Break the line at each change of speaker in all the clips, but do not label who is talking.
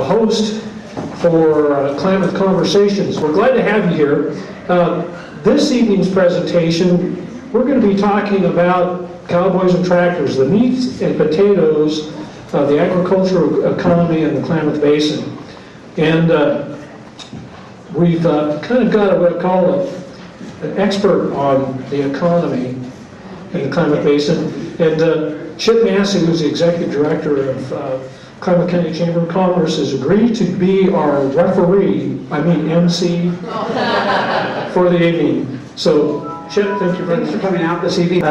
host for Klamath Conversations. We're glad to have you here. This evening's presentation, we're going to be talking about cowboys and tractors, the meat and potatoes of the agricultural economy in the Klamath Basin. And we've kind of got what I call an expert on the economy in the Klamath Basin. And Chip Massey, who's the executive director of Klamath County Chamber of Commerce, has agreed to be our MC, for the evening. So, Chip, thank you very much
for coming out this evening.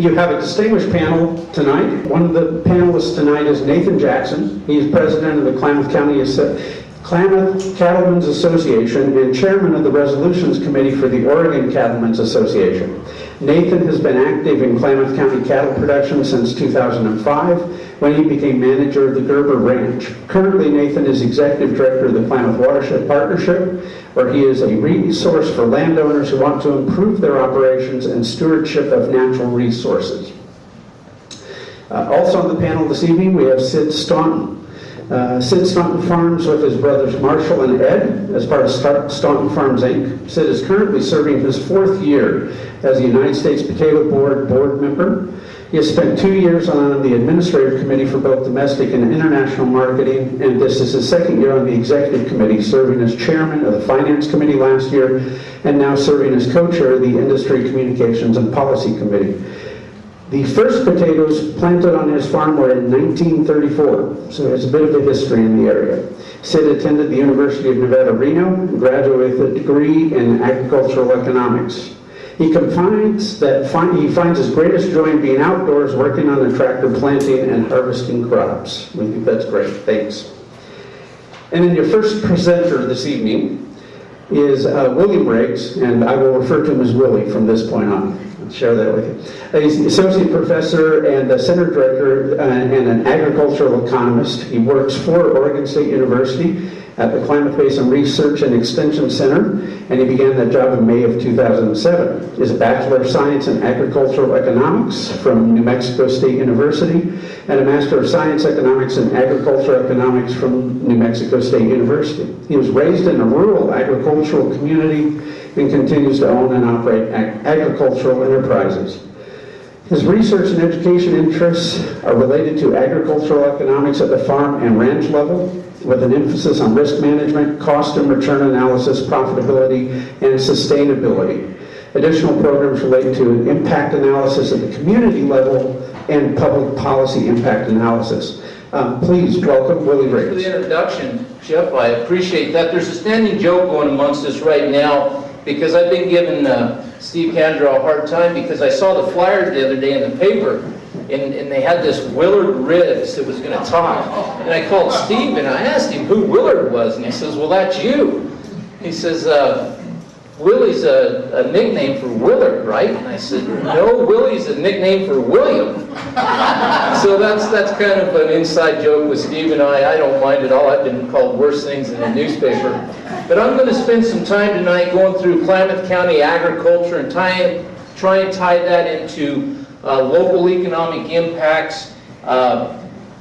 You have a distinguished panel tonight. One of the panelists tonight is Nathan Jackson. He's president of the Klamath Cattlemen's Association and chairman of the Resolutions Committee for the Oregon Cattlemen's Association. Nathan has been active in Klamath County cattle production since 2005 when he became manager of the Gerber Ranch. Currently, Nathan is executive director of the Klamath Watershed Partnership, where he is a resource for landowners who want to improve their operations and stewardship of natural resources. Also on the panel this evening, we have Sid Staunton. Sid Staunton farms with his brothers Marshall and Ed as part of Staunton Farms, Inc. Sid is currently serving his fourth year as the United States Potato Board member. He has spent 2 years on the administrative committee for both domestic and international marketing, and this is his second year on the executive committee, serving as chairman of the finance committee last year, and now serving as co-chair of the industry communications and policy committee. The first potatoes planted on his farm were in 1934, so there's a bit of a history in the area. Sid attended the University of Nevada, Reno, and graduated with a degree in agricultural economics. He finds his greatest joy in being outdoors, working on a tractor, planting and harvesting crops. We think that's great. Thanks. And then your first presenter this evening is William Riggs, and I will refer to him as Willie from this point on. I'll share that with you. He's the associate professor and the center director and an agricultural economist. He works for Oregon State University at the Klamath Basin Research and Extension Center, and he began that job in May of 2007. He has a Bachelor of Science in Agricultural Economics from New Mexico State University, and a Master of Science Economics in Agricultural Economics from New Mexico State University. He was raised in a rural agricultural community and continues to own and operate agricultural enterprises. His research and education interests are related to agricultural economics at the farm and ranch level, with an emphasis on risk management, cost and return analysis, profitability, and sustainability. Additional programs relate to impact analysis at the community level and public policy impact analysis. Please welcome Willie Riggs.
For the introduction, Jeff, I appreciate that. There's a standing joke going amongst us right now because I've been giving Steve Candraw a hard time because I saw the flyers the other day in the paper and they had this Willard Riggs that was going to talk. And I called Steve and I asked him who Willard was, and he says, well, that's you. He says, Willie's a nickname for Willard, right? And I said, no, Willie's a nickname for William. So that's kind of an inside joke with Steve and I. I don't mind at all. I've been called worse things in the newspaper. But I'm going to spend some time tonight going through Klamath County agriculture and try and tie that into local economic impacts.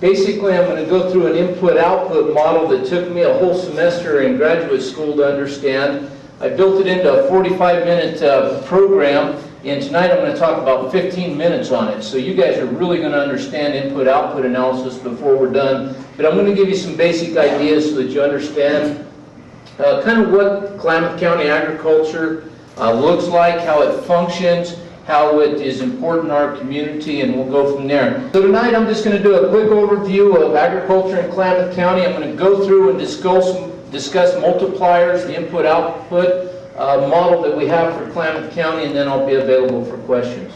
Basically, I'm going to go through an input-output model that took me a whole semester in graduate school to understand. I built it into a 45-minute program, and tonight I'm going to talk about 15 minutes on it. So you guys are really going to understand input-output analysis before we're done. But I'm going to give you some basic ideas so that you understand kind of what Klamath County agriculture looks like, how it functions, how it is important in our community, and we'll go from there. So tonight I'm just going to do a quick overview of agriculture in Klamath County. I'm going to go through and discuss multipliers, the input-output model that we have for Klamath County, and then I'll be available for questions.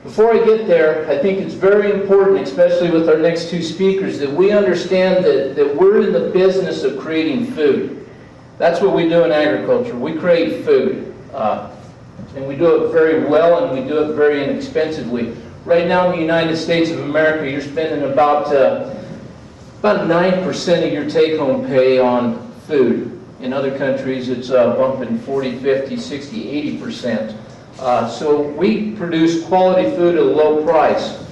Before I get there, I think it's very important, especially with our next two speakers, that we understand that we're in the business of creating food. That's what we do in agriculture. We create food. And we do it very well, and we do it very inexpensively. Right now in the United States of America, you're spending about 9% of your take-home pay on food. In other countries, it's bumping 40, 50, 60, 80%. So we produce quality food at a low price.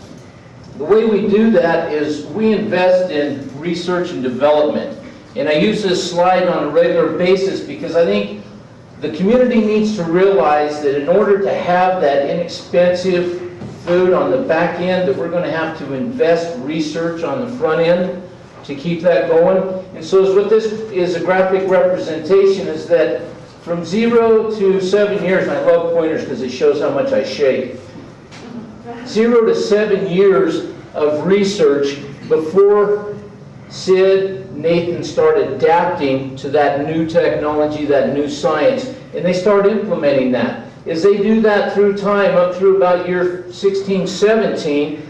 The way we do that is we invest in research and development. And I use this slide on a regular basis because I think the community needs to realize that in order to have that inexpensive food on the back end, that we're going to have to invest research on the front end to keep that going. And so what this is, a graphic representation, is that from 0 to 7 years, and I love pointers because it shows how much I shake, 0 to 7 years of research before Sid, Nathan start adapting to that new technology, that new science, and they start implementing that. As they do that through time, up through about year 16, 17,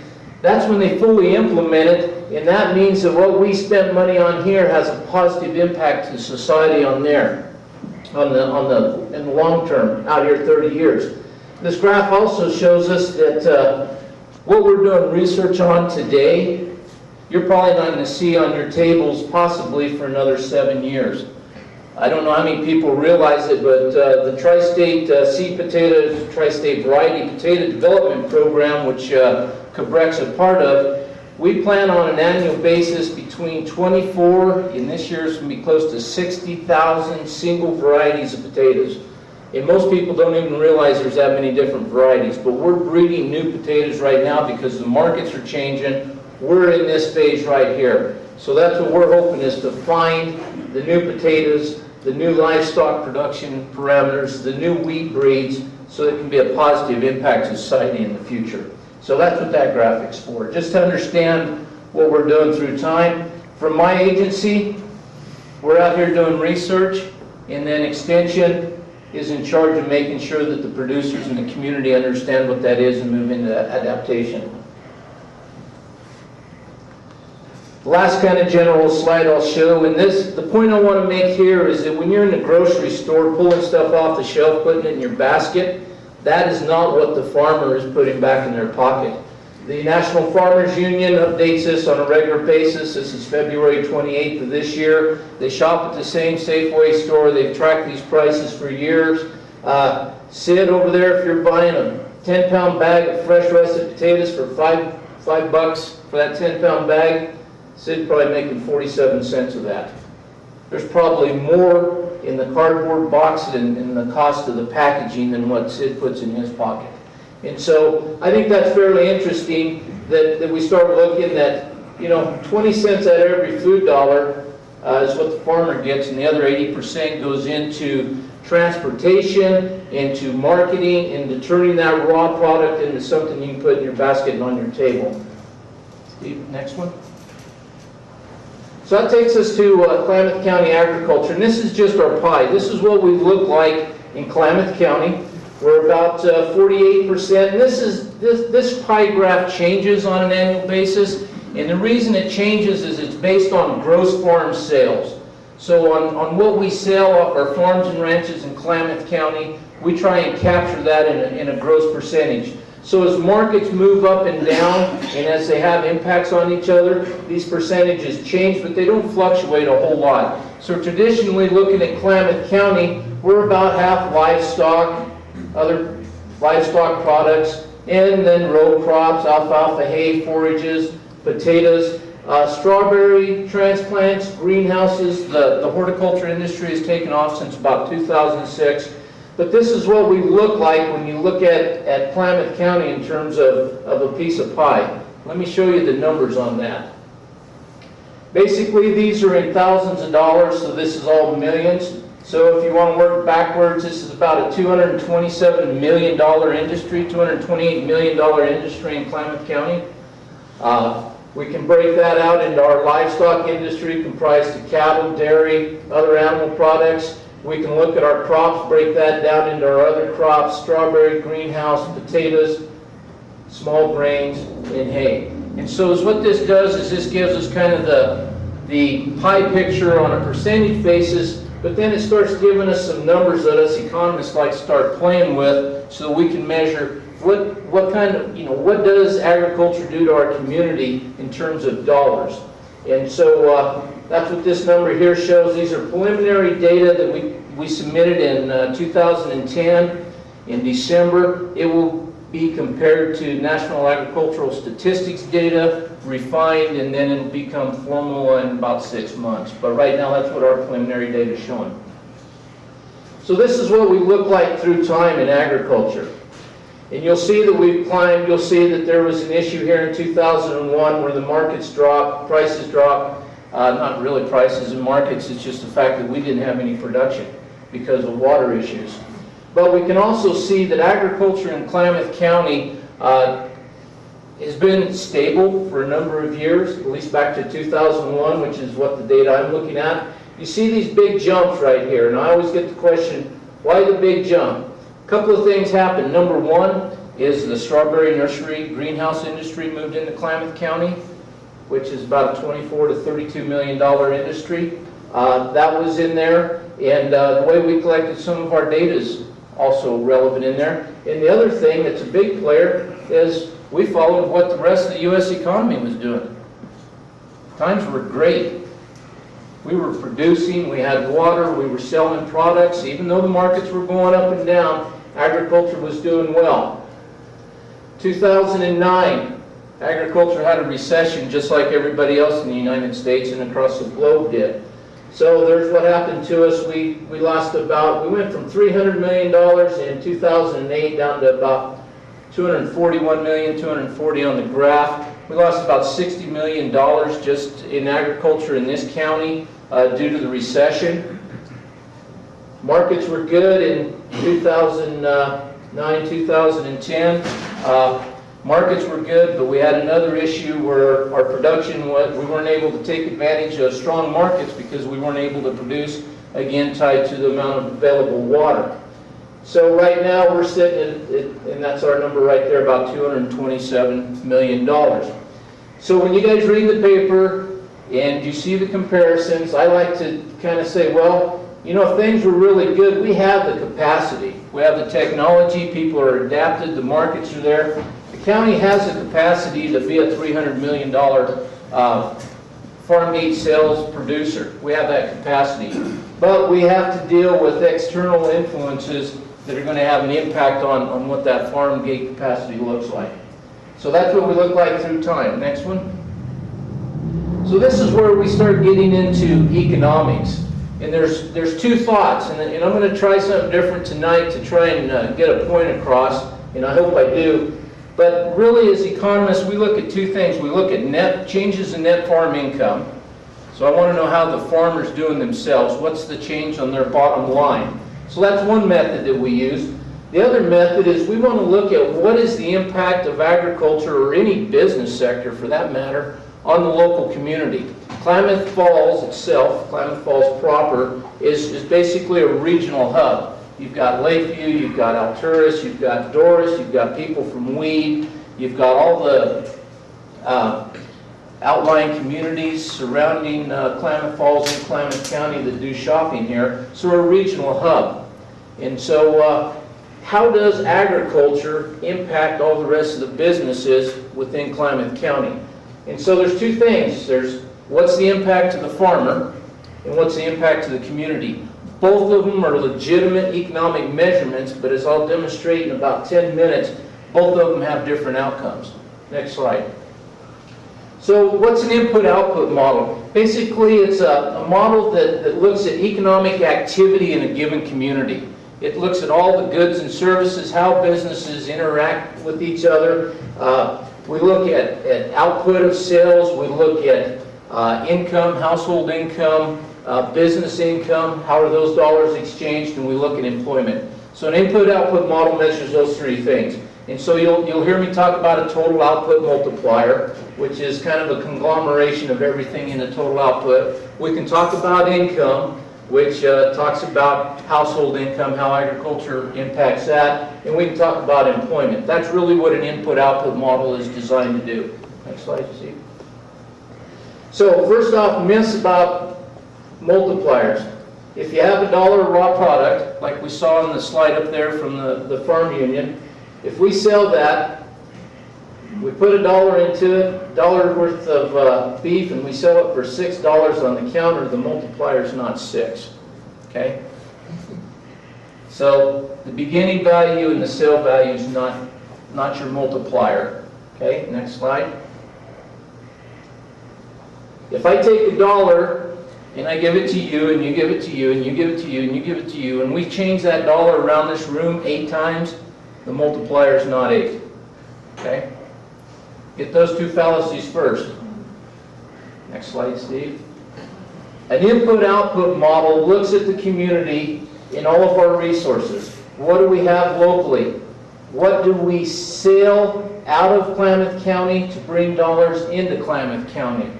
that's when they fully implement it, and that means that what we spend money on here has a positive impact to society on there, in the long term, out here 30 years. This graph also shows us that what we're doing research on today, you're probably not going to see on your tables possibly for another 7 years. I don't know how many people realize it, but the Tri-State Seed Potato, Tri-State Variety Potato Development Program, which Cabrec's a part of, we plan on an annual basis between 24, and this year's going to be close to 60,000 single varieties of potatoes. And most people don't even realize there's that many different varieties, but we're breeding new potatoes right now because the markets are changing. We're in this phase right here. So that's what we're hoping, is to find the new potatoes, the new livestock production parameters, the new wheat breeds, so it can be a positive impact to society in the future. So that's what that graphic's for, just to understand what we're doing through time. From my agency, we're out here doing research, and then Extension is in charge of making sure that the producers and the community understand what that is and move into that adaptation. The last kind of general slide I'll show, and the point I want to make here is that when you're in the grocery store pulling stuff off the shelf, putting it in your basket, that is not what the farmer is putting back in their pocket. The National Farmers Union updates this on a regular basis. This is February 28th of this year. They shop at the same Safeway store. They've tracked these prices for years. Sid over there, if you're buying a 10-pound bag of fresh russet potatoes for $5 for that 10-pound bag, Sid probably making 47 cents of that. There's probably more in the cardboard box and in the cost of the packaging than what Sid puts in his pocket. And so I think that's fairly interesting that we start looking at, 20 cents out of every food dollar is what the farmer gets, and the other 80% goes into transportation, into marketing, into turning that raw product into something you can put in your basket and on your table. Steve, next one. So that takes us to Klamath County Agriculture, and this is just our pie. This is what we look like in Klamath County. We're about 48%. And this pie graph changes on an annual basis, and the reason it changes is it's based on gross farm sales. So on what we sell off our farms and ranches in Klamath County, we try and capture that in a gross percentage. So as markets move up and down, and as they have impacts on each other, these percentages change, but they don't fluctuate a whole lot. So traditionally, looking at Klamath County, we're about half livestock, other livestock products, and then row crops, alfalfa, hay, forages, potatoes, strawberry transplants, greenhouses. The horticulture industry has taken off since about 2006. But this is what we look like when you look at Klamath County in terms of a piece of pie. Let me show you the numbers on that. Basically, these are in thousands of dollars, so this is all millions. So if you want to work backwards, this is about a $227 million industry, $228 million industry in Klamath County. We can break that out into our livestock industry, comprised of cattle, dairy, other animal products. We can look at our crops, break that down into our other crops: strawberry, greenhouse, potatoes, small grains, and hay. And so what this does is this gives us kind of the pie picture on a percentage basis, but then it starts giving us some numbers that us economists like to start playing with, so that we can measure what kind of, what does agriculture do to our community in terms of dollars. And so that's what this number here shows. These are preliminary data that we submitted in 2010 in December. It will be compared to National Agricultural Statistics data, refined, and then it'll become formal in about 6 months. But right now, that's what our preliminary data is showing. So this is what we look like through time in agriculture. And you'll see that we've climbed. You'll see that there was an issue here in 2001 where the markets dropped, prices dropped. Not really prices and markets, it's just the fact that we didn't have any production because of water issues. But we can also see that agriculture in Klamath County has been stable for a number of years, at least back to 2001, which is what the data I'm looking at. You see these big jumps right here, and I always get the question, why the big jump? A couple of things happened. Number one is the strawberry nursery greenhouse industry moved into Klamath County, which is about a $24 to $32 million industry. That was in there, and the way we collected some of our data is also relevant in there. And the other thing that's a big player is we followed what the rest of the U.S. economy was doing. Times were great. We were producing, we had water, we were selling products. Even though the markets were going up and down, agriculture was doing well. 2009, agriculture had a recession just like everybody else in the United States and across the globe did. So there's what happened to us. We lost about, we went from $300 million in 2008 down to about 241 million, 240 on the graph. We lost about $60 million just in agriculture in this county due to the recession. Markets were good in 2009, 2010. Markets were good, but we had another issue where our production was, we weren't able to take advantage of strong markets because we weren't able to produce, again, tied to the amount of available water. So right now we're sitting at, and that's our number right there, about $227 million. So when you guys read the paper and you see the comparisons, I like to kind of say, well, you know, if things were really good, we have the capacity. We have the technology, people are adapted, the markets are there. The county has the capacity to be a $300 million farm gate sales producer. We have that capacity. But we have to deal with external influences that are going to have an impact on what that farm gate capacity looks like. So that's what we look like through time. Next one. So this is where we start getting into economics. And there's two thoughts, and I'm going to try something different tonight to try and get a point across, and I hope I do. But really, as economists, we look at two things. We look at net changes in net farm income. So I want to know how the farmer's doing themselves. What's the change on their bottom line? So that's one method that we use. The other method is we want to look at what is the impact of agriculture, or any business sector for that matter, on the local community. Klamath Falls itself, Klamath Falls proper, is basically a regional hub. You've got Lakeview, you've got Alturas, you've got Doris, you've got people from Weed, you've got all the outlying communities surrounding Klamath Falls and Klamath County that do shopping here. So we're a regional hub. And so how does agriculture impact all the rest of the businesses within Klamath County? And so there's two things. There's what's the impact to the farmer and what's the impact to the community. Both of them are legitimate economic measurements, but as I'll demonstrate in about 10 minutes, both of them have different outcomes. Next slide. So what's an input-output model? Basically, it's a model that looks at economic activity in a given community. It looks at all the goods and services, how businesses interact with each other. We look at output of sales. We look at income, household income, business income, how are those dollars exchanged, and we look at employment. So an input-output model measures those three things. And so you'll hear me talk about a total output multiplier, which is kind of a conglomeration of everything in a total output. We can talk about income, which talks about household income, how agriculture impacts that, and we can talk about employment. That's really what an input-output model is designed to do. Next slide, Steve. So first off, myths about multipliers. If you have $1 raw product, like we saw on the slide up there from the farm union, if we sell that, we put $1 into it, $1 worth of beef, and we sell it for $6 on the counter, the multiplier is not 6. Okay? So the beginning value and the sale value is not not your multiplier. Okay, next slide. If I take $1 and I give it to you, and you give it to you, and you give it to you, and you give it to you, and we change that dollar around this room 8 times, the multiplier is not 8. Okay? Get those two fallacies first. Next slide, Steve. An input-output model looks at the community in all of our resources. What do we have locally? What do we sell out of Klamath County to bring dollars into Klamath County?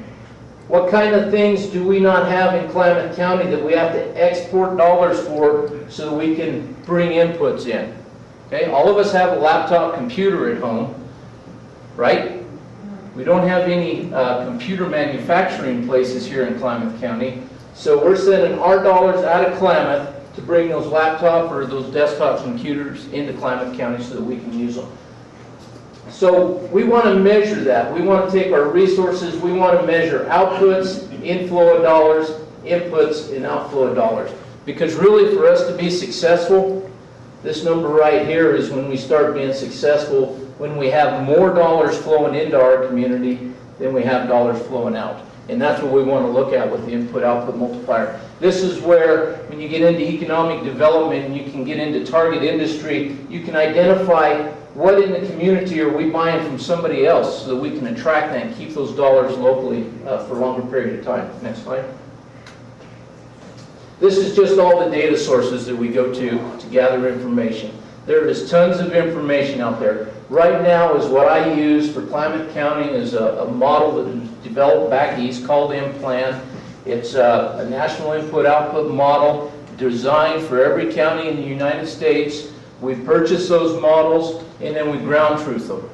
What kind of things do we not have in Klamath County that we have to export dollars for so that we can bring inputs in? Okay, all of us have a laptop computer at home, right? We don't have any computer manufacturing places here in Klamath County, so we're sending our dollars out of Klamath to bring those laptop or those desktop computers into Klamath County so that we can use them. So we want to measure that. We want to take our resources, we want to measure outputs, inflow of dollars, inputs, and outflow of dollars. Because really for us to be successful, this number right here is when we start being successful, when we have more dollars flowing into our community than we have dollars flowing out. And that's what we want to look at with the input-output multiplier. This is where, when you get into economic development and you can get into target industry, you can identify what in the community are we buying from somebody else so that we can attract that and keep those dollars locally for a longer period of time. Next slide. This is just all the data sources that we go to gather information. There is tons of information out there. Right now is what I use for Klamath County is a model that was developed back east called M-Plan. It's a national input-output model designed for every county in the United States. We purchase those models and then we ground truth them.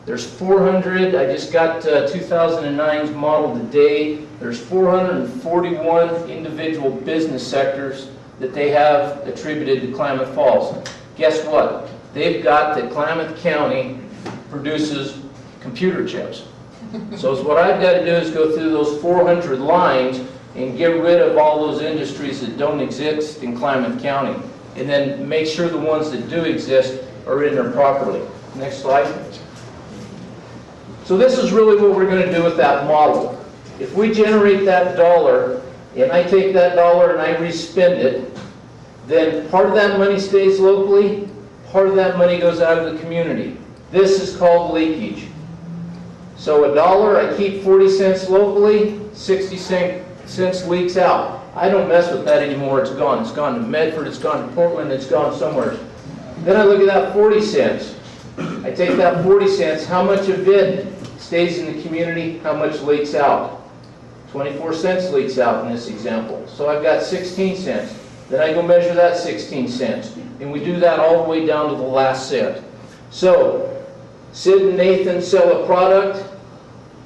There's 400, I just got 2009's model today. There's 441 individual business sectors that they have attributed to Klamath Falls. Guess what? They've got that Klamath County produces computer chips. So what I've got to do is go through those 400 lines and get rid of all those industries that don't exist in Klamath County, and then make sure the ones that do exist are in there properly. Next slide. So this is really what we're going to do with that model. If we generate that dollar, and I take that dollar and I respend it, then part of that money stays locally, part of that money goes out of the community. This is called leakage. So $1, I keep 40 cents locally, 60 cents leaks out. I don't mess with that anymore, it's gone. It's gone to Medford, it's gone to Portland, it's gone somewhere. Then I look at that 40 cents. I take that 40 cents, how much of it stays in the community, how much leaks out? 24 cents leaks out in this example. So I've got 16 cents. Then I go measure that 16 cents. And we do that all the way down to the last cent. So, Sid and Nathan sell a product.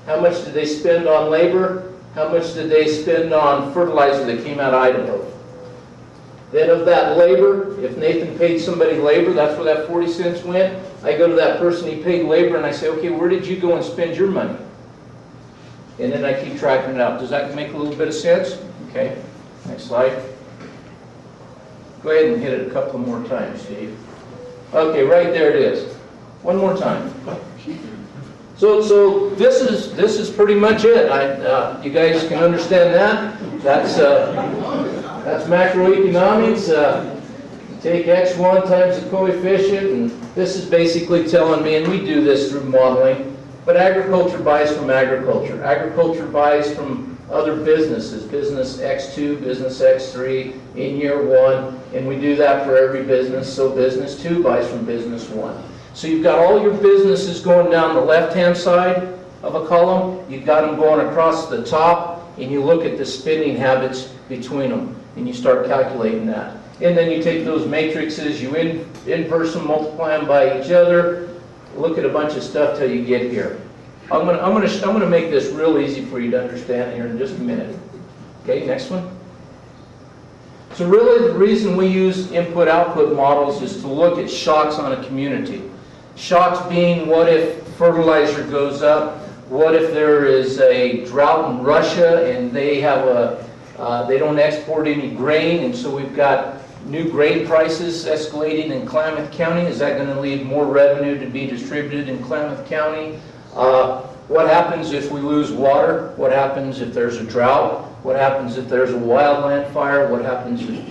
How much did they spend on labor? How much did they spend on fertilizer that came out of Idaho? Then of that labor, if Nathan paid somebody labor, that's where that 40 cents went. I go to that person he paid labor and I say, okay, where did you go and spend your money? And then I keep tracking it out. Does that make a little bit of sense? Okay, next slide. Go ahead and hit it a couple more times, Steve. Okay, right there it is. One more time. So this is pretty much it. You guys can understand that. That's macroeconomics. Take x1 times the coefficient, and this is basically telling me, and we do this through modeling, but agriculture buys from agriculture. Agriculture buys from other businesses, business X2, business X3 in year 1, and we do that for every business, so business 2 buys from business 1. So you've got all your businesses going down the left-hand side of a column, you've got them going across the top, and you look at the spending habits between them, and you start calculating that. And then you take those matrices, you inverse them, multiply them by each other, look at a bunch of stuff till you get here. I'm gonna make this real easy for you to understand here in just a minute. Okay, next one. So really the reason we use input-output models is to look at shocks on a community. Shocks being, what if fertilizer goes up? What if there is a drought in Russia and they have they don't export any grain, and so we've got new grain prices escalating in Klamath County. Is that going to leave more revenue to be distributed in Klamath County? What happens if we lose water? What happens if there's a drought? What happens if there's a wildland fire? What happens if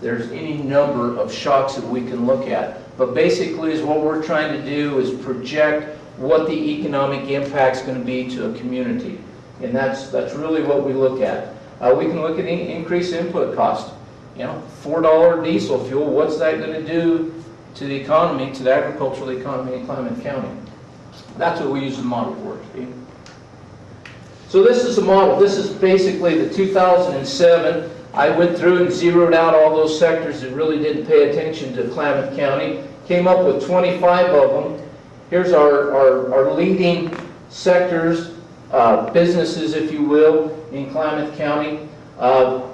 there's any number of shocks that we can look at? But basically is what we're trying to do is project what the economic impact is going to be to a community. And that's really what we look at. We can look at increased input cost. You know, $4 diesel fuel, what's that going to do to the economy, to the agricultural economy in Klamath County? That's what we use the model for, Steve. So this is the model. This is basically the 2007. I went through and zeroed out all those sectors that really didn't pay attention to Klamath County. Came up with 25 of them. Here's our leading sectors, businesses, if you will, in Klamath County.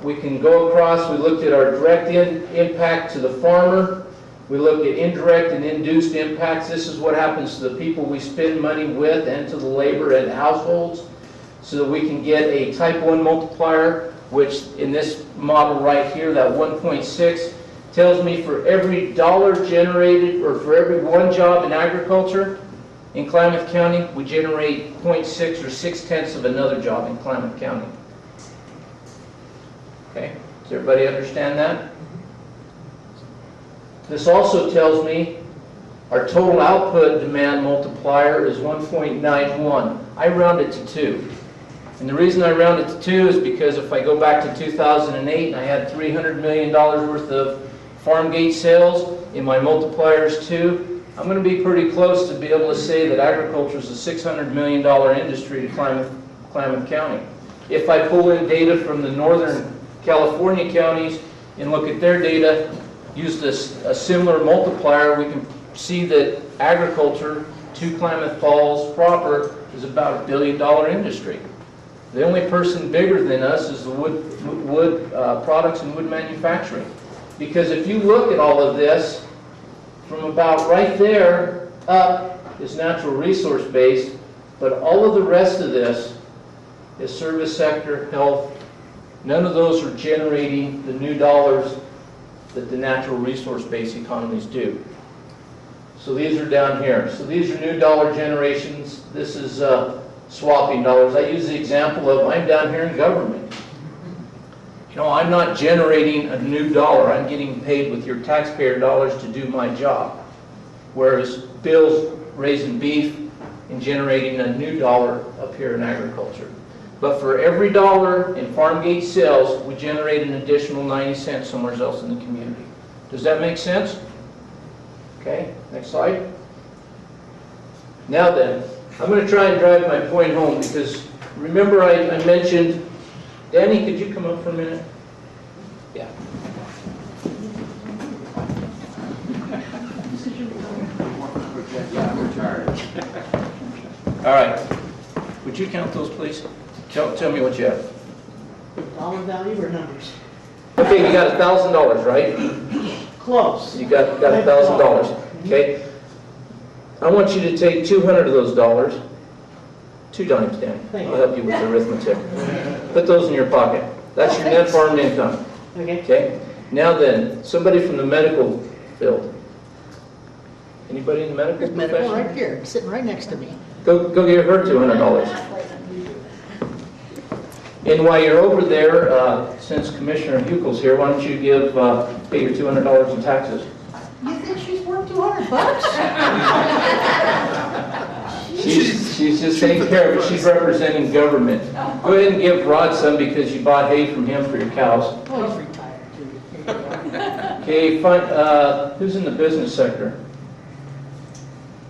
We can go across. We looked at our direct impact to the farmer. We looked at indirect and induced impacts. This is what happens to the people we spend money with and to the labor and households, so that we can get a type 1 multiplier, which in this model right here, that 1.6, tells me for every dollar generated, or for every one job in agriculture in Klamath County, we generate 0.6 or 0.6 of another job in Klamath County. Okay, does everybody understand that? This also tells me our total output demand multiplier is 1.91. I round it to 2. And the reason I round it to 2 is because if I go back to 2008 and I had $300 million worth of farm gate sales, in my multiplier is 2, I'm going to be pretty close to be able to say that agriculture is a $600 million industry to Klamath County. If I pull in data from the northern California counties and look at their data, use a similar multiplier, we can see that agriculture to Klamath Falls proper is about $1 billion industry. The only person bigger than us is the wood products and wood manufacturing. Because if you look at all of this, from about right there up is natural resource based, but all of the rest of this is service sector, health. None of those are generating the new dollars that the natural resource-based economies do. So these are down here. So these are new dollar generations. This is swapping dollars. I use the example of I'm down here in government. You know, I'm not generating a new dollar. I'm getting paid with your taxpayer dollars to do my job. Whereas Bill's raising beef and generating a new dollar up here in agriculture. But for every dollar in farm gate sales, we generate an additional 90 cents somewhere else in the community. Does that make sense? Okay, next slide. Now then, I'm going to try and drive my point home because remember I mentioned, Danny, could you come up for a minute? Yeah. All right. Would you count those, please? Tell me what you have.
Dollar value or numbers?
Okay, you got $1,000, right?
Close.
You got $1,000. Okay. I want you to take 200 of those dollars. 2 dimes, Dan.
Thank
I'll
you.
help you with the arithmetic. Put those in your pocket. That's your net farm income.
Okay.
Okay. Now then, somebody from the medical field. Anybody in the medical
There's medical
profession?
right here, sitting right next to me.
Go give her $200. And while you're over there, since Commissioner Huckel's here, why don't you pay your $200 in taxes?
You think she's worth $200?
She's just taking care of it. She's representing government. Go ahead and give Rod some because you bought hay from him for your cows.
Oh, he's retired too. Here you go.
Okay, fine. Who's in the business sector?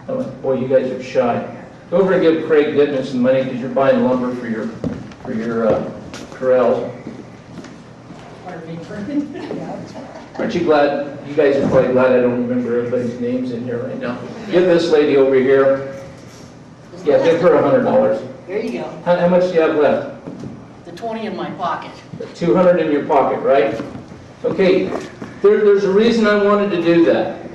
Oh, boy, you guys are shy. Go over and give Craig Goodman some money because you're buying lumber for your corrals. Aren't you glad? You guys are probably glad I don't remember everybody's names in here right now. Give this lady over here. Yeah, give her $100.
There you go.
How much do you have left?
The 20 in my pocket.
200 in your pocket, right? Okay, there's a reason I wanted to do that.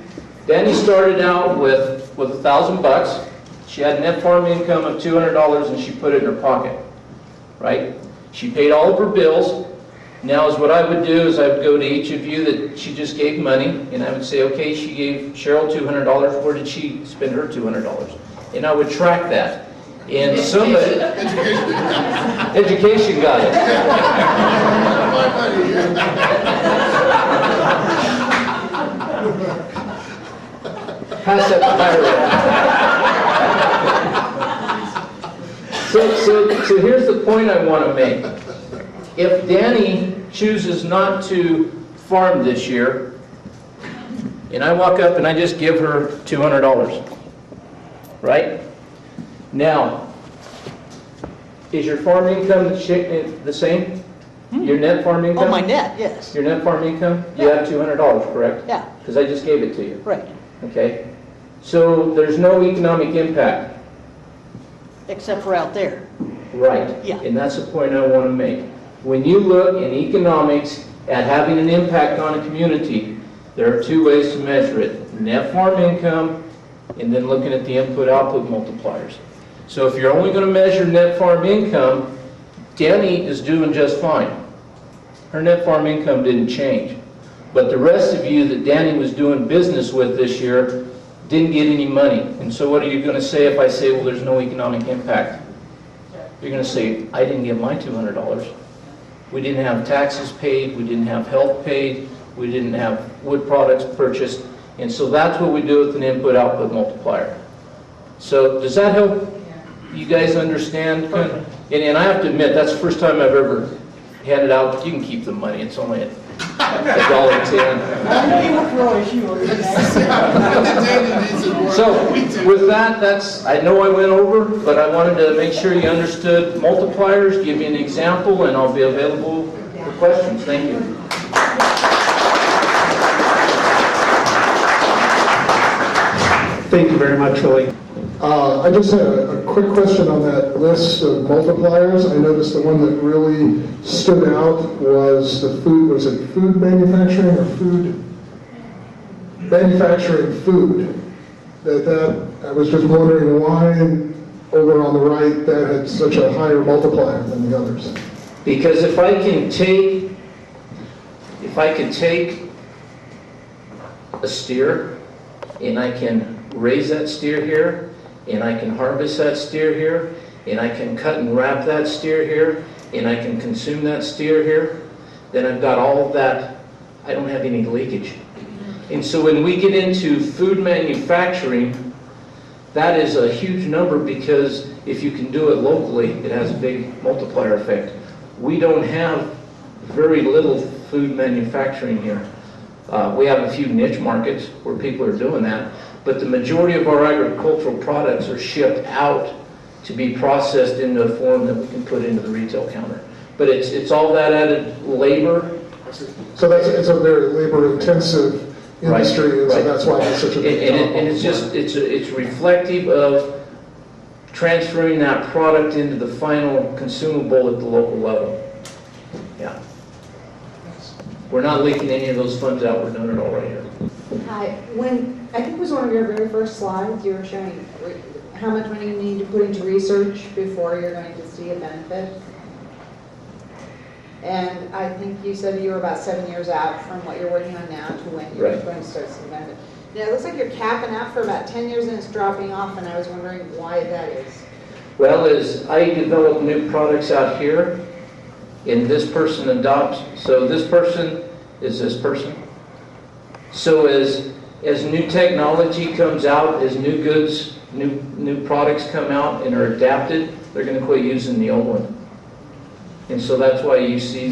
Danny started out with $1,000. She had net farm income of $200 and she put it in her pocket, right? She paid all of her bills Now is what I would do is I would go to each of you that she just gave money, and I would say, okay, she gave Cheryl $200, where did she spend her $200? And I would track that. And somebody... Education got it. Pass that to Myra. So here's the point I want to make. If Danny chooses not to farm this year, and I walk up and I just give her $200, right? Now, is your farm income the same? Your net farm income?
Oh, my net, yes.
Your net farm income? You have $200, correct?
Yeah.
Because I just gave it to you.
Right,
Okay? So there's no economic impact.
except for out there.
Right.
Yeah.
And that's the point I want to make. When you look in economics at having an impact on a community, there are two ways to measure it. Net farm income, and then looking at the input-output multipliers. So if you're only going to measure net farm income, Danny is doing just fine. Her net farm income didn't change. But the rest of you that Danny was doing business with this year didn't get any money. And so what are you going to say if I say, well, there's no economic impact? You're going to say, I didn't get my $200. We didn't have taxes paid, we didn't have health paid, we didn't have wood products purchased. And so that's what we do with an input-output multiplier. So does that help you guys understand? And I have to admit, that's the first time I've ever handed out. You can keep the money, it's only $1.10. So with that, I know I went over, but I wanted to make sure you understood multipliers, give you an example, and I'll be available for questions. Thank you.
Thank you very much, Willie.
I just had a quick question on that list of multipliers. I noticed the one that really stood out was the food, was it food manufacturing or food? Manufacturing food. I was just wondering why over on the right that had such a higher multiplier than the others.
Because if I could take a steer and I can raise that steer here, and I can harvest that steer here, and I can cut and wrap that steer here, and I can consume that steer here, then I've got all of that. I don't have any leakage. And so when we get into food manufacturing, that is a huge number, because if you can do it locally, it has a big multiplier effect. We don't have very little food manufacturing here. We have a few niche markets where people are doing that, but the majority of our agricultural products are shipped out to be processed into a form that we can put into the retail counter. But it's all that added labor.
So it's a very labor-intensive industry, and so that's why it's such a big problem.
And it's reflective of transferring that product into the final consumable at the local level. Yeah. We're not leaking any of those funds out. We're doing it all right here.
Hi, I think it was one of your very first slides, you were showing how much money you need to put into research before you're going to see a benefit. And I think you said you were about 7 years out from what you're working on now to when you're
Right.
going to start seeing benefit. Now, it looks like you're capping out for about 10 years and it's dropping off, and I was wondering why that is.
Well, as I develop new products out here, and this person adopts, so this person is this person. So as new technology comes out, as new goods, new products come out and are adapted, they're going to quit using the old one. And so that's why you see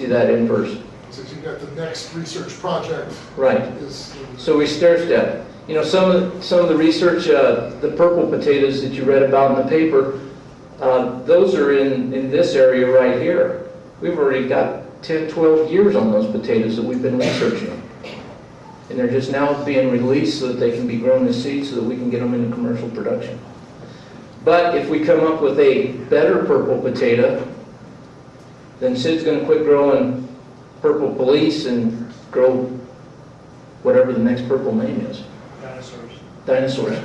that inverse.
Since you've got the next research project.
Right. So we stair step. You know, some of the research, the purple potatoes that you read about in the paper, those are in this area right here. We've already got 10, 12 years on those potatoes that we've been researching. And they're just now being released so that they can be grown as seeds so that we can get them into commercial production. But if we come up with a better purple potato, then Sid's going to quit growing purple police and grow whatever the next purple name is. Dinosaurs.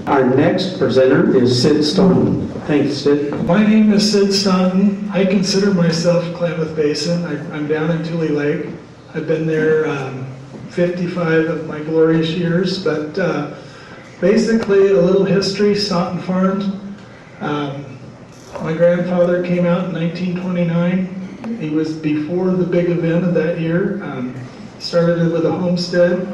Our next presenter is Sid Staunton. Thanks, Sid.
My name is Sid Staunton. I consider myself Klamath Basin. I'm down in Tule Lake. I've been there 55 of my glorious years, but basically a little history, Staunton Farms. My grandfather came out in 1929. He was before the big event of that year. Started it with a homestead,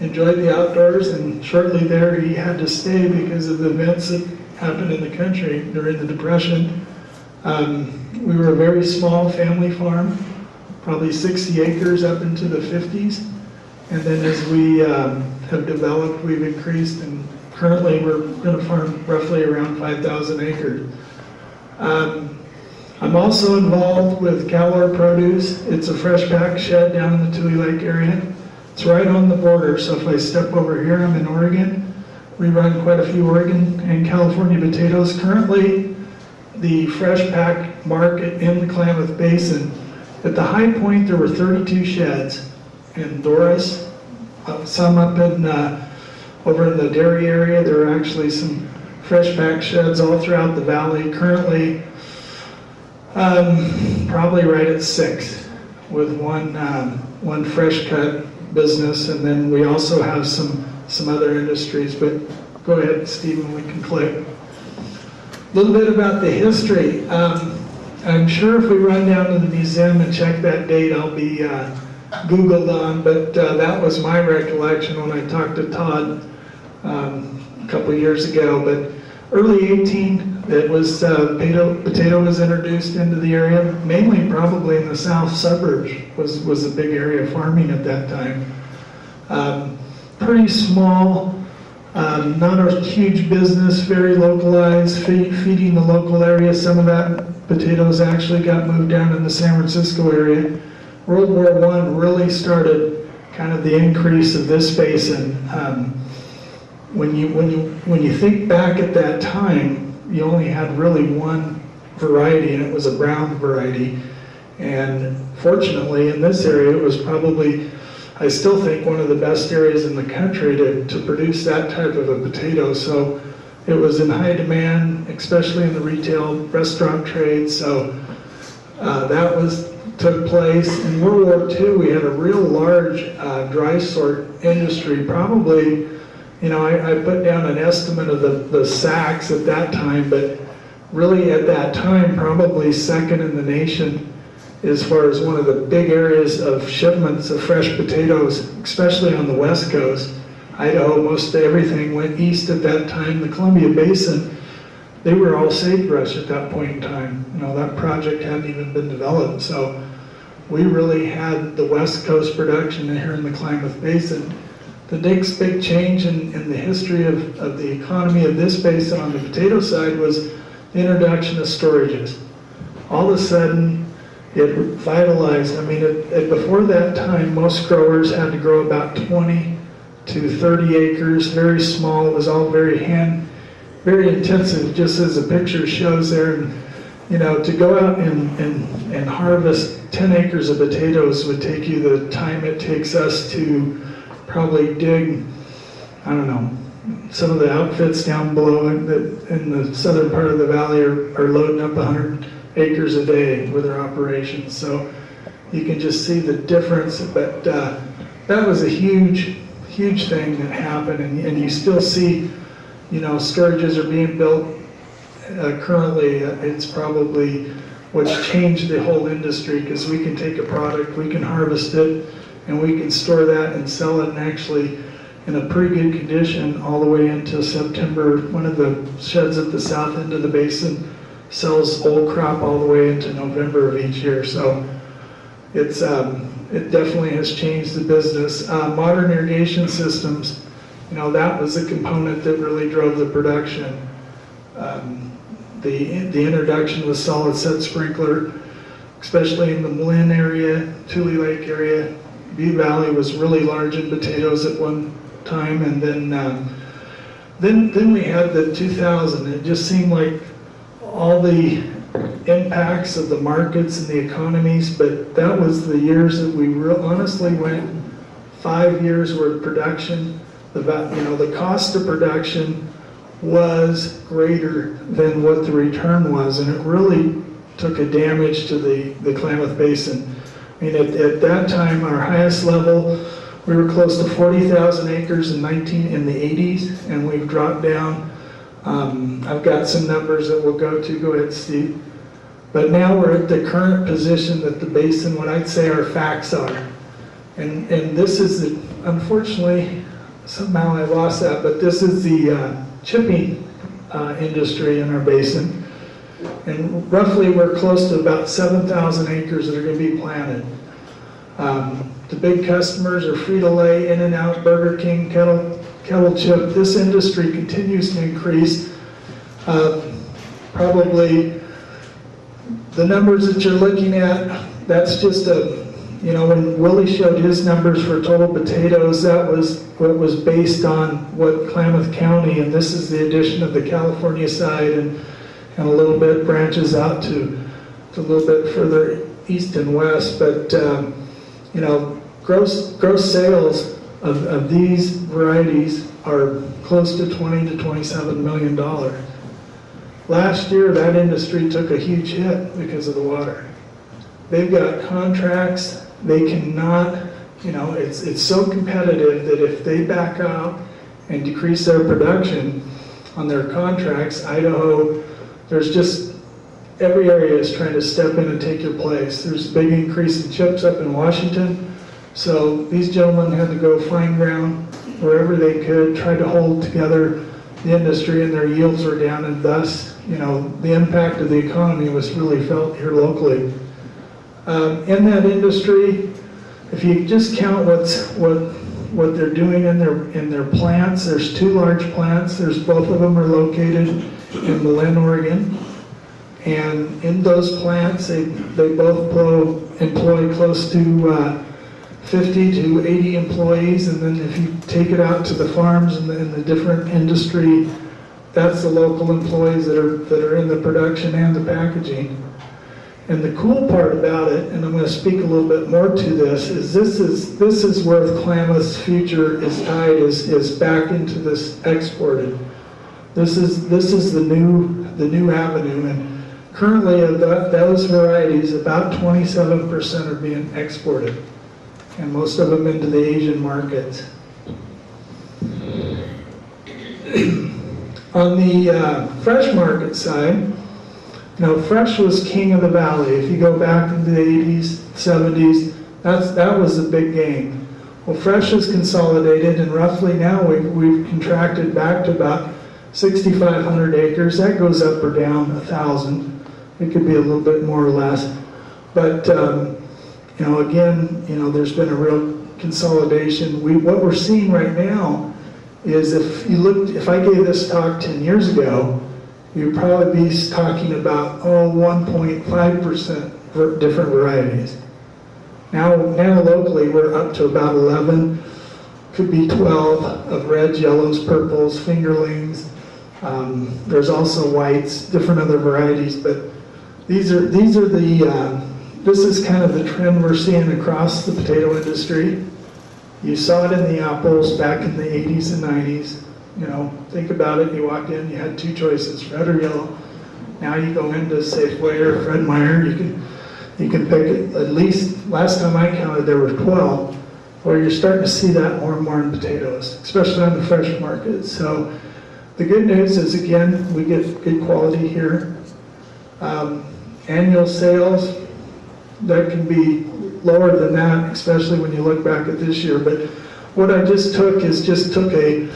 enjoyed the outdoors, and shortly there he had to stay because of the events that happened in the country during the Depression. We were a very small family farm, probably 60 acres up into the 50s. And then as we have developed, we've increased, and currently we're going to farm roughly around 5,000 acres. I'm also involved with Calor Produce. It's a fresh pack shed down in the Tule Lake area. It's right on the border, so if I step over here, I'm in Oregon. We run quite a few Oregon and California potatoes. Currently, the fresh pack market in the Klamath Basin, at the high point there were 32 sheds in Doris, some up in over in the dairy area. There are actually some fresh pack sheds all throughout the valley. Currently, probably right at 6, with one fresh cut business, and then we also have some other industries. But go ahead, Stephen, we can click. A little bit about the history. I'm sure if we run down to the museum and check that date, I'll be Googled on, but that was my recollection when I talked to Todd a couple years ago. But early 18, it was potato was introduced into the area, mainly probably in the south suburbs was a big area of farming at that time. Pretty small, not a huge business, very localized, feeding the local area. Some of that potatoes actually got moved down in the San Francisco area. World War I really started kind of the increase of this basin. When you think back at that time, you only had really one variety, and it was a brown variety. And fortunately, in this area, it was probably, I still think, one of the best areas in the country to produce that type of a potato. So it was in high demand, especially in the retail restaurant trade. So that took place. In World War II, we had a real large dry sort industry. Probably, I put down an estimate of the sacks at that time, but really at that time, probably second in the nation as far as one of the big areas of shipments of fresh potatoes, especially on the West Coast. Idaho, most everything went east at that time. The Columbia Basin, they were all sagebrush at that point in time. That project hadn't even been developed. So we really had the West Coast production here in the Klamath Basin. The next big change in the history of the economy of this basin on the potato side was the introduction of storages. All of a sudden, it vitalized. Before that time, most growers had to grow about 20 to 30 acres, very small. It was all very intensive, just as the picture shows there. And to go out and harvest 10 acres of potatoes would take you the time it takes us to probably dig, some of the outfits down below in the southern part of the valley are loading up 100 acres a day with their operations. So you can just see the difference. But that was a huge thing that happened, and you still see, storages are being built currently. It's probably what's changed the whole industry, because we can take a product, we can harvest it, and we can store that and sell it, and actually in a pretty good condition all the way into September. One of the sheds at the south end of the basin sells old crop all the way into November of each year. So it definitely has changed the business. Modern irrigation systems, that was a component that really drove the production. The introduction of solid set sprinkler, especially in the Malin area, Tule Lake area. Butte Valley was really large in potatoes at one time, and then we had the 2000. It just seemed like all the impacts of the markets and the economies, but that was the years that we honestly went 5 years worth of production. The cost of production was greater than what the return was, and it really took a damage to the Klamath Basin. I mean, at that time, our highest level, we were close to 40,000 acres in the 80s, and we've dropped down. I've got some numbers that we'll go to. Go ahead, Steve. But now we're at the current position that the basin, what I'd say our facts are. And this is, unfortunately, somehow I lost that, but this is the chipping industry in our basin. And roughly we're close to about 7,000 acres that are going to be planted. The big customers are Frito-Lay, In-N-Out, Burger King, Kettle Chip. This industry continues to increase. Probably the numbers that you're looking at, that's just when Willie showed his numbers for total potatoes, that was what was based on what Klamath County, and this is the addition of the California side, and a little bit branches out to a little bit further east and west. But gross sales of these varieties are close to $20 to $27 million. Last year, that industry took a huge hit because of the water. They've got contracts. They cannot, it's so competitive that if they back out and decrease their production on their contracts, Idaho, there's just, every area is trying to step in and take your place. There's a big increase in chips up in Washington. So these gentlemen had to go find ground wherever they could, try to hold together the industry, and their yields were down, and thus, the impact of the economy was really felt here locally. In that industry, if you just count what they're doing in their plants, there's 2 large plants. Both of them are located in Malin, Oregon, and in those plants, they both employ close to 50 to 80 employees, and then if you take it out to the farms and the different industry, that's the local employees that are in the production and the packaging. And the cool part about it, and I'm going to speak a little bit more to this, is this is where Klamath's future is tied, is back into this exported. This is the new avenue, and currently of those varieties, about 27% are being exported, and most of them into the Asian markets. On the fresh market side, fresh was king of the valley. If you go back into the 80s, 70s, that was a big game. Well, fresh has consolidated, and roughly now we've contracted back to about 6,500 acres. That goes up or down 1,000. It could be a little bit more or less. But, again, there's been a real consolidation. What we're seeing right now is if I gave this talk 10 years ago, you'd probably be talking about 1.5% different varieties. Now locally we're up to about 11, could be 12 of reds, yellows, purples, fingerlings. There's also whites, different other varieties, but these are this is kind of the trend we're seeing across the potato industry. You saw it in the apples back in the 80s and 90s. Think about it. You walked in, you had 2 choices, red or yellow. Now you go into Safeway or Fred Meyer, you can pick it. At least last time I counted, there were 12. Where you're starting to see that more and more in potatoes, especially on the fresh market. So the good news is, again, we get good quality here. Annual sales, that can be lower than that, especially when you look back at this year. But what I just took a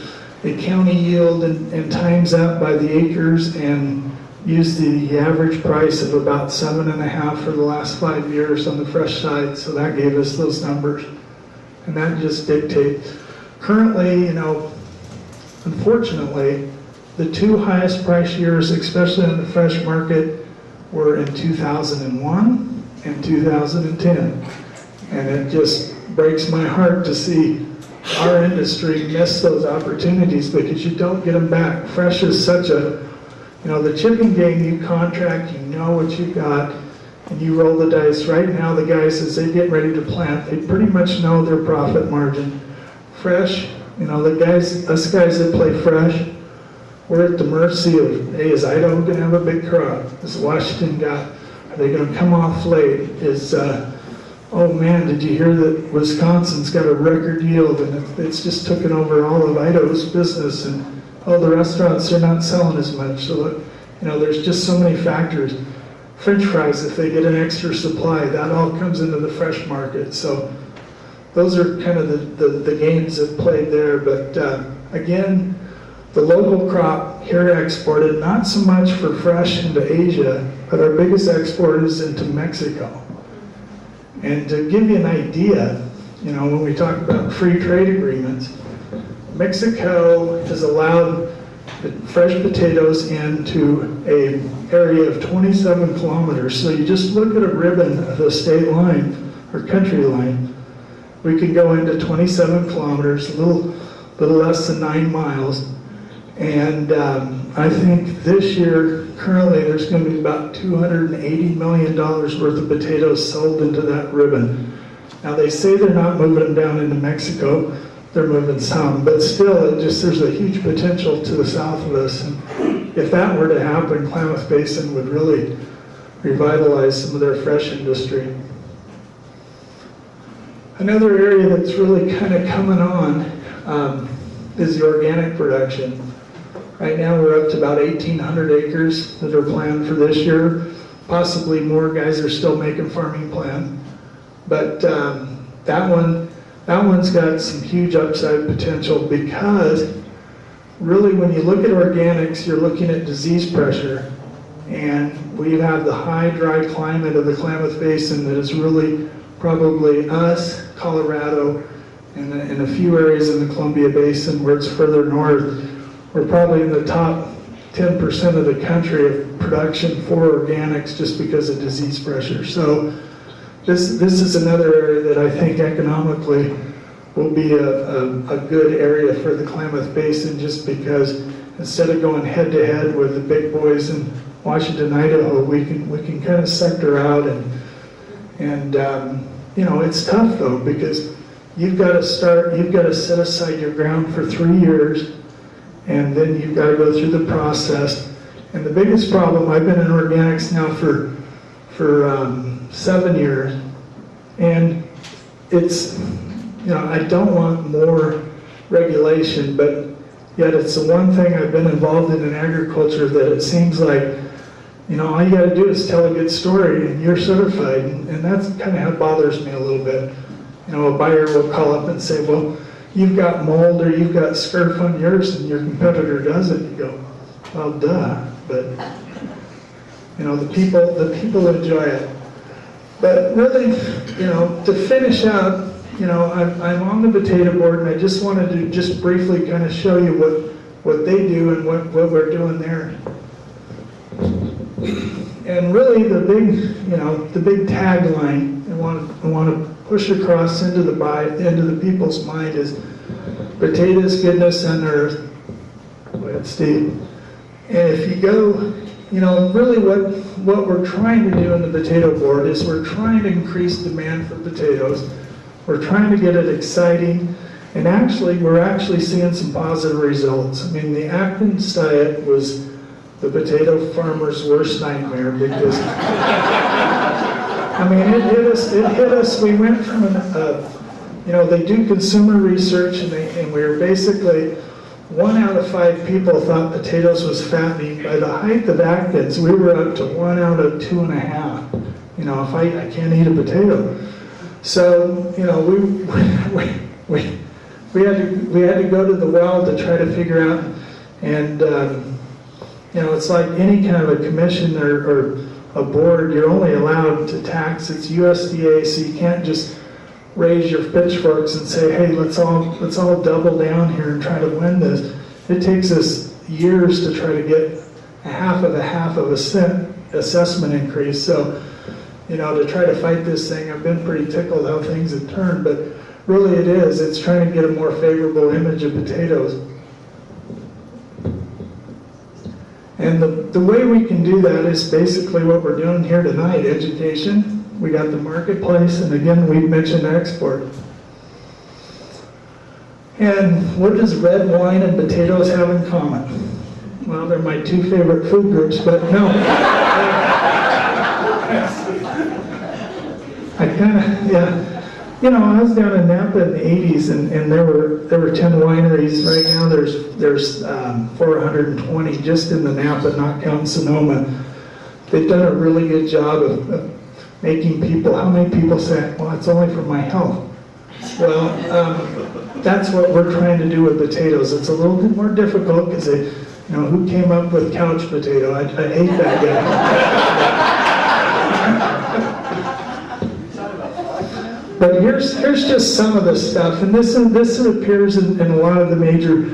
county yield and times that by the acres and used the average price of about 7.5 for the last 5 years on the fresh side. So that gave us those numbers. And that just dictates. Currently, unfortunately, the 2 highest price years, especially in the fresh market, were in 2001 and 2010. And it just breaks my heart to see our industry miss those opportunities because you don't get them back. Fresh is such a, the chipping game, you contract, you know what you got, and you roll the dice. Right now, the guys, as they get ready to plant, they pretty much know their profit margin. Fresh, us guys that play fresh, we're at the mercy of, hey, is Idaho gonna have a big crop? Is Washington are they gonna come off late? Oh man, did you hear that Wisconsin's got a record yield and it's just taken over all of Idaho's business, and the restaurants are not selling as much. So, there's just so many factors. French fries, if they get an extra supply, that all comes into the fresh market. So those are kind of the games that played there. But again, the local crop here exported, not so much for fresh into Asia, but our biggest export is into Mexico. And to give you an idea, when we talk about free trade agreements, Mexico has allowed fresh potatoes into an area of 27 kilometers. So you just look at a ribbon of the state line or country line, we can go into 27 kilometers, a little less than 9 miles. And I think this year, currently, there's going to be about $280 million worth of potatoes sold into that ribbon. Now, they say they're not moving them down into Mexico. They're moving some, but still, there's a huge potential to the south of us. And if that were to happen, Klamath Basin would really revitalize some of their fresh industry. Another area that's really kind of coming on is the organic production. Right now, we're up to about 1,800 acres that are planned for this year. Possibly more. Guys are still making farming plan, but that one's got some huge upside potential, because really when you look at organics, you're looking at disease pressure, and we have the high dry climate of the Klamath Basin that is really probably us, Colorado, and a few areas in the Columbia Basin where it's further north. We're probably in the top 10% of the country of production for organics just because of disease pressure. So this is another area that I think economically will be a good area for the Klamath Basin, just because instead of going head to head with the big boys in Washington, Idaho, we can kind of sector out, and it's tough though, because you've got to set aside your ground for 3 years, and then you've got to go through the process. And the biggest problem, I've been in organics now for 7 years, and it's, I don't want more regulation, but yet it's the one thing I've been involved in agriculture that it seems like, all you got to do is tell a good story and you're certified, and that's kind of how it bothers me a little bit. A buyer will call up and say, well, you've got mold or you've got scurf on yours and your competitor doesn't. You go, well, duh, but the people enjoy it. But really, to finish up, I'm on the potato board, and I just wanted to just briefly kind of show you what they do and what we're doing there. And really, the big tagline I want to push across into the people's mind is potatoes, goodness on earth. Go ahead, Steve. And if you go, really what we're trying to do in the potato board is we're trying to increase demand for potatoes. We're trying to get it exciting, and we're actually seeing some positive results. I mean, the Atkins diet was the potato farmer's worst nightmare, because it hit us. We went from they do consumer research, and we were basically 1 out of 5 people thought potatoes was fattening. By the height of Atkins, we were up to 1 out of 2.5. If I can't eat a potato. So, we had to go to the well to try to figure out, and it's like any kind of a commission or a board, you're only allowed to tax. It's USDA, so you can't just raise your pitchforks and say, hey, let's all double down here and try to win this. It takes us years to try to get a half of a cent assessment increase. So, to try to fight this thing, I've been pretty tickled how things have turned, but really it's trying to get a more favorable image of potatoes. And the way we can do that is basically what we're doing here tonight, education. We got the marketplace, and again, we've mentioned export. And what does red wine and potatoes have in common? Well, they're my two favorite food groups, but no. I kind of, yeah. You know, I was down in Napa in the 80s, and there were 10 wineries. Right now, there's 420 just in the Napa, not counting Sonoma. They've done a really good job of making people. How many people say, "Well, it's only for my health"? Well, that's what we're trying to do with potatoes. It's a little bit more difficult because, you know, who came up with couch potato? I hate that guy. But here's just some of the stuff, and this appears in a lot of the major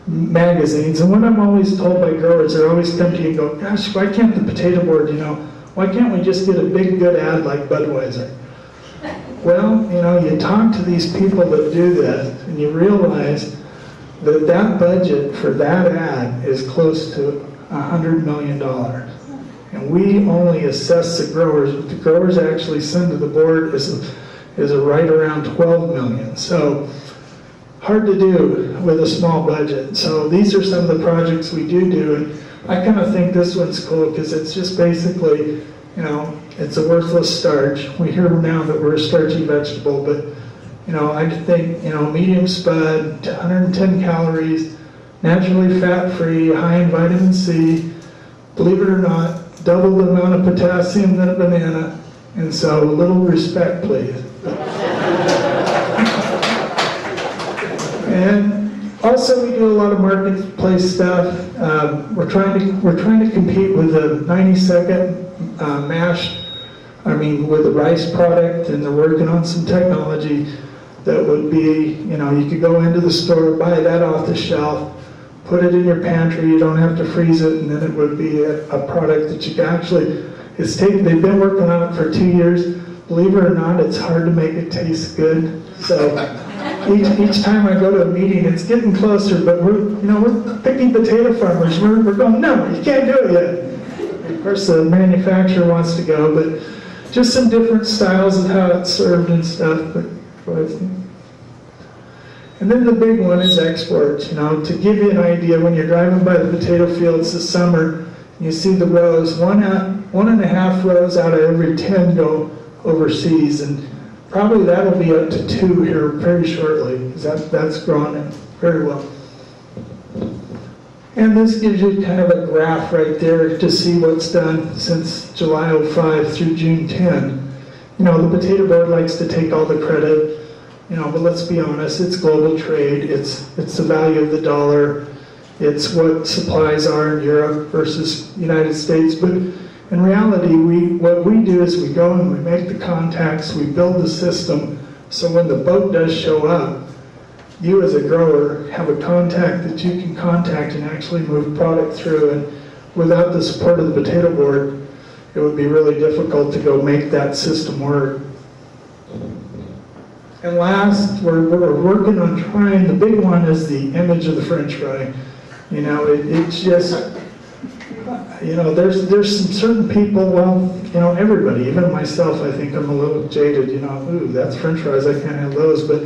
magazines. And what I'm always told by growers, they're always come to you and go, "Gosh, why can't the potato board, you know, why can't we just get a big good ad like Budweiser?" Well, you know, you talk to these people that do this, and you realize that that budget for that ad is close to $100 million. And we only assess the growers. What the growers actually send to the board is right around 12 million. So hard to do with a small budget. So these are some of the projects we do, and I kind of think this one's cool because it's just basically, you know, it's a worthless starch. We hear now that we're a starchy vegetable, but, you know, I think, you know, medium spud, 110 calories, naturally fat-free, high in vitamin C, believe it or not, double the amount of potassium than a banana, and so a little respect, please. And also, we do a lot of marketplace stuff. We're trying to compete with the 90-second with the rice product, and they're working on some technology that would be, you know, you could go into the store, buy that off the shelf, put it in your pantry. You don't have to freeze it, and then it would be a product that you can actually. They've been working on it for 2 years. Believe it or not, it's hard to make it taste good. So each time I go to a meeting, it's getting closer, but we're picky potato farmers. We're going, no, you can't do it yet. Of course, the manufacturer wants to go, but just some different styles of how it's served and stuff. But and then the big one is exports. You know, to give you an idea, when you're driving by the potato fields this summer, you see the rows, 1.5 rows out of every 10 go overseas, and probably that'll be up to 2 here very shortly, because that's grown very well. And this gives you kind of a graph right there to see what's done since July 05 through June 10. You know, the potato board likes to take all the credit, you know, but let's be honest, it's global trade, it's the value of the dollar, it's what supplies are in Europe versus United States. But in reality, what we do is we go and we make the contacts, we build the system, so when the boat does show up, you as a grower have a contact that you can contact and actually move product through. And without the support of the potato board, it would be really difficult to go make that system work. And last, we're working on trying, the big one is the image of the French fry. You know, it's just, you know, there's some certain people, well, you know, everybody, even myself, I think I'm a little jaded, you know, ooh, that's French fries, I can't have those. But,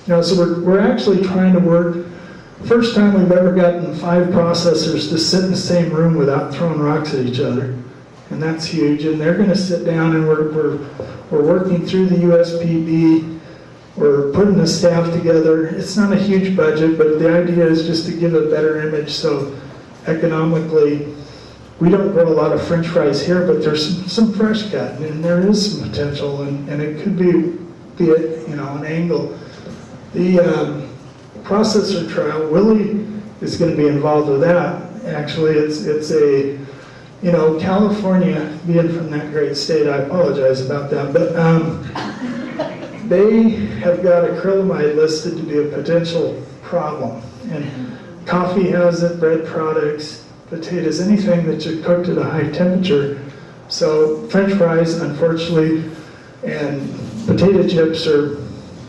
you know, so we're actually trying to work, first time we've ever gotten 5 processors to sit in the same room without throwing rocks at each other. And that's huge. And they're going to sit down, and we're working through the USPB. We're putting the staff together. It's not a huge budget, but the idea is just to give a better image. So economically, we don't grow a lot of French fries here, but there's some fresh cut, and there is some potential, and it could be it, you know, an angle. The processor trial, Willie is going to be involved with that. Actually, it's a, you know, California, being from that great state, I apologize about that, but they have got acrylamide listed to be a potential problem. And coffee has it, bread products, potatoes, anything that you cooked at a high temperature. So French fries, unfortunately, and potato chips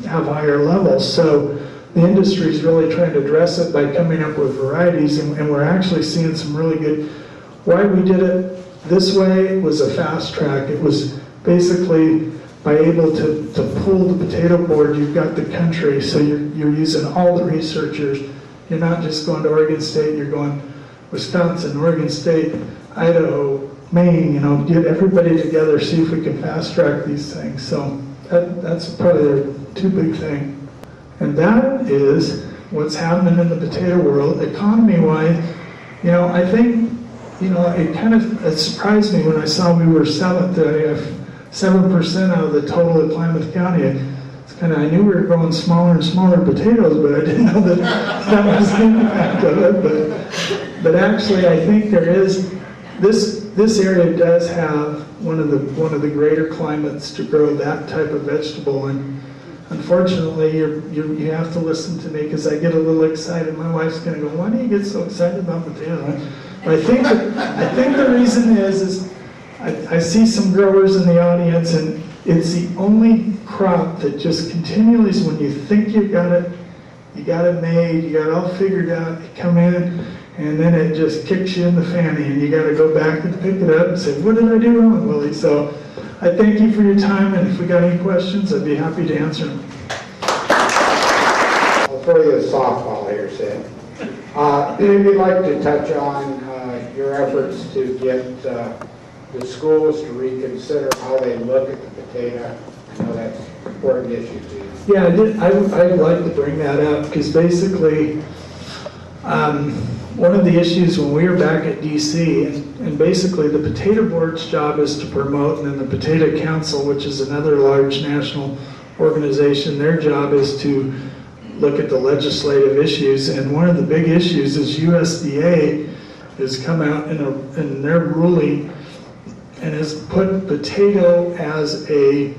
have higher levels. So the industry is really trying to address it by coming up with varieties, and we're actually seeing some really good. Why we did it this way was a fast track. It was basically by able to pull the potato board, you've got the country, so you're using all the researchers. You're not just going to Oregon State, you're going Wisconsin, Oregon State, Idaho, Maine, get everybody together, see if we can fast track these things. So that's probably their two big thing. And that is what's happening in the potato world, economy-wise. I think, it surprised me when I saw we were 7% out of the total of Klamath County. I knew we were growing smaller and smaller potatoes, but I didn't know that was the impact of it. But actually, I think there is, this area does have one of the greater climates to grow that type of vegetable. And unfortunately, you have to listen to me because I get a little excited. My wife's going to go, "Why do you get so excited about potatoes?" But I think the reason is I see some growers in the audience, and it's the only crop that just continually, when you think you got it made, you got it all figured out, you come in, and then it just kicks you in the fanny, and you got to go back and pick it up and say, "What did I do wrong, Willie?" So I thank you for your time, and if we got any questions, I'd be happy to answer them.
I'll throw you a softball here, Sid. We'd like to touch on your efforts to get the schools to reconsider how they look at the potato. I know that's an important issue to you.
Yeah, I'd like to bring that up because basically, one of the issues when we were back at DC, and basically the Potato Board's job is to promote, and then the Potato Council, which is another large national organization, their job is to look at the legislative issues. And one of the big issues is USDA has come out in their ruling and has put potato as a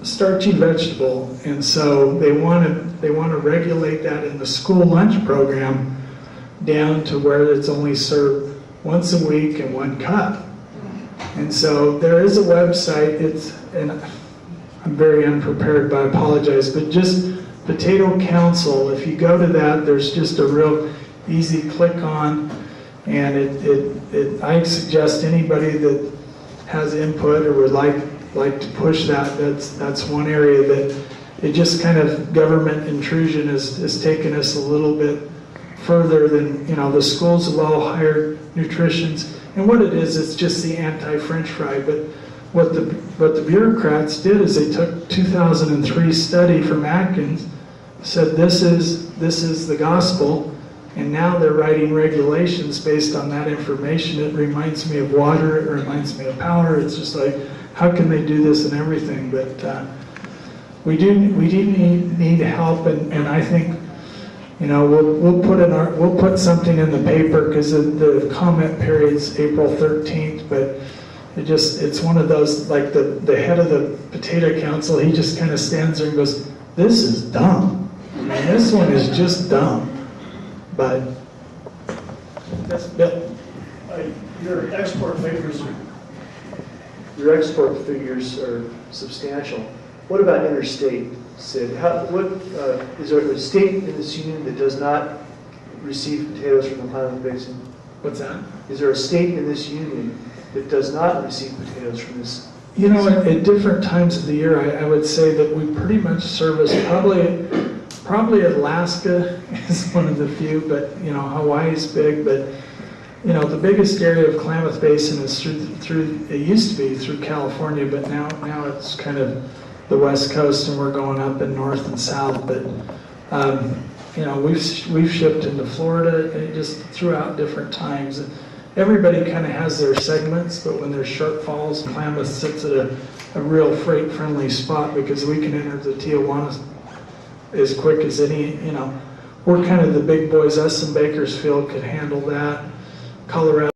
starchy vegetable, and so they want to regulate that in the school lunch program down to where it's only served once a week in 1 cup. And so there is a website. And I'm very unprepared, but I apologize. But just Potato Council. If you go to that, there's just a real easy click on, and I suggest anybody that has input or would like to push that. That's one area that it just kind of government intrusion has taken us a little bit further than, the schools have all hired nutritionists. And what it is, it's just the anti-French fry. But what the bureaucrats did is they took 2003 study from Atkins, said this is the gospel, and now they're writing regulations based on that information. It reminds me of water, it reminds me of power. It's just like, how can they do this and everything? But we do need help, and I think, we'll put something in the paper because the comment period's April 13th, but it's one of those, like the head of the Potato Council, he just kind of stands there and goes, "This is dumb. I mean, this one is just dumb." But that's Bill.
Your export figures are substantial. What about interstate, Sid? Is there a state in this union that does not receive potatoes from the Klamath Basin?
What's that?
Is there a state in this union that does not receive potatoes from this?
At different times of the year, I would say that we pretty much service probably Alaska is one of the few, but Hawaii's big. But the biggest area of Klamath Basin is through. It used to be through California, but now it's kind of the West Coast, and we're going up in north and south. But we've shipped into Florida just throughout different times. Everybody kind of has their segments, but when there's shortfalls, Klamath sits at a real freight-friendly spot because we can enter the Tijuana as quick as any. We're kind of the big boys. Us in Bakersfield could handle that. Colorado.